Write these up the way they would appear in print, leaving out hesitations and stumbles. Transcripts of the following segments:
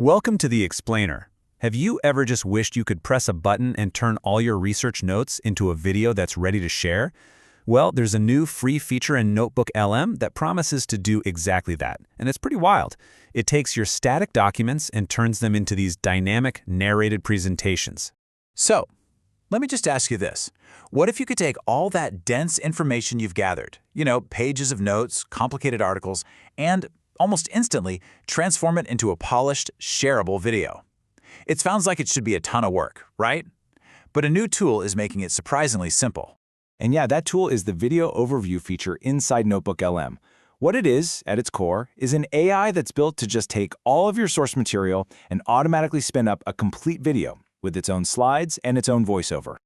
Welcome to the Explainer. Have you ever just wished you could press a button and turn all your research notes into a video that's ready to share? Well, there's a new free feature in NotebookLM that promises to do exactly that, and it's pretty wild. It takes your static documents and turns them into these dynamic, narrated presentations. So, let me just ask you this. What if you could take all that dense information you've gathered, pages of notes, complicated articles, and almost instantly transform it into a polished, shareable video? It sounds like it should be a ton of work, right? But a new tool is making it surprisingly simple. And yeah, that tool is the Video Overview feature inside NotebookLM. What it is, at its core, is an AI that's built to just take all of your source material and automatically spin up a complete video with its own slides and its own voiceover.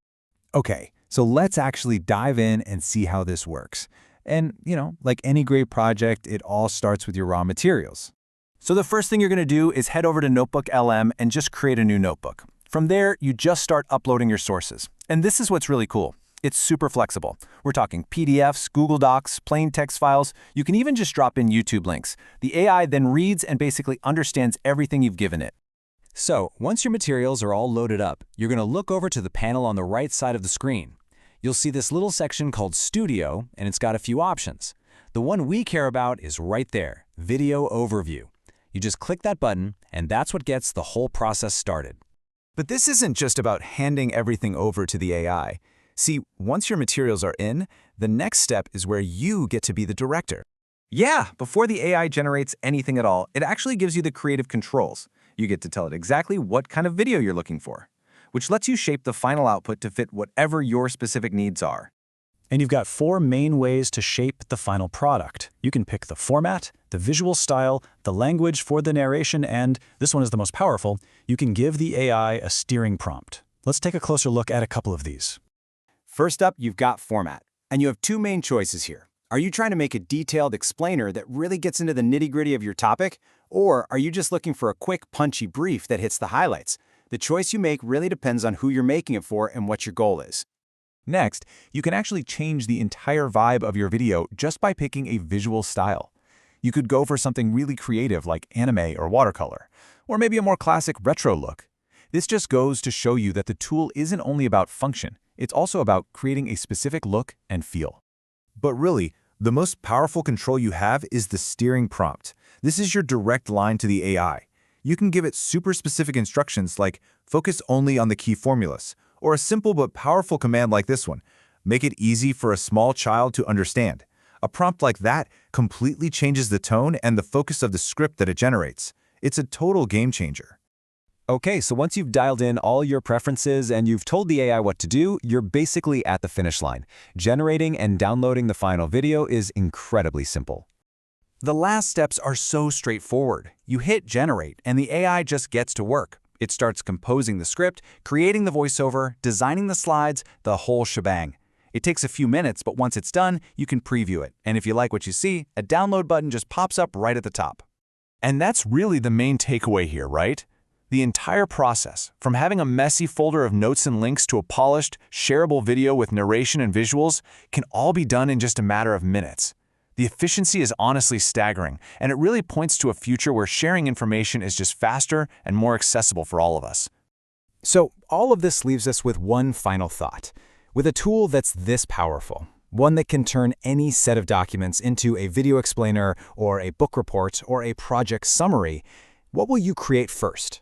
Okay, so let's actually dive in and see how this works. And, like any great project, it all starts with your raw materials. So the first thing you're going to do is head over to NotebookLM and just create a new notebook. From there, you just start uploading your sources. And this is what's really cool. It's super flexible. We're talking PDFs, Google Docs, plain text files. You can even just drop in YouTube links. The AI then reads and basically understands everything you've given it. So, once your materials are all loaded up, you're going to look over to the panel on the right side of the screen. You'll see this little section called Studio, and it's got a few options. The one we care about is right there, Video Overview. You just click that button, and that's what gets the whole process started. But this isn't just about handing everything over to the AI. See, once your materials are in, the next step is where you get to be the director. Yeah, before the AI generates anything at all, it actually gives you the creative controls. You get to tell it exactly what kind of video you're looking for, which lets you shape the final output to fit whatever your specific needs are. And you've got 4 main ways to shape the final product. You can pick the format, the visual style, the language for the narration, and this one is the most powerful, you can give the AI a steering prompt. Let's take a closer look at a couple of these. First up, you've got format. And you have 2 main choices here. Are you trying to make a detailed explainer that really gets into the nitty-gritty of your topic? Or are you just looking for a quick, punchy brief that hits the highlights? The choice you make really depends on who you're making it for and what your goal is. Next, you can actually change the entire vibe of your video just by picking a visual style. You could go for something really creative like anime or watercolor, or maybe a more classic retro look. This just goes to show you that the tool isn't only about function, it's also about creating a specific look and feel. But really, the most powerful control you have is the steering prompt. This is your direct line to the AI. You can give it super specific instructions like focus only on the key formulas, or a simple but powerful command like this one, make it easy for a small child to understand. A prompt like that completely changes the tone and the focus of the script that it generates. It's a total game changer. Okay, so once you've dialed in all your preferences and you've told the AI what to do, you're basically at the finish line. Generating and downloading the final video is incredibly simple. The last steps are so straightforward. You hit Generate, and the AI just gets to work. It starts composing the script, creating the voiceover, designing the slides, the whole shebang. It takes a few minutes, but once it's done, you can preview it. And if you like what you see, a download button just pops up right at the top. And that's really the main takeaway here, right? The entire process, from having a messy folder of notes and links to a polished, shareable video with narration and visuals, can all be done in just a matter of minutes. The efficiency is honestly staggering, and it really points to a future where sharing information is just faster and more accessible for all of us. So all of this leaves us with one final thought. With a tool that's this powerful, one that can turn any set of documents into a video explainer or a book report or a project summary, what will you create first?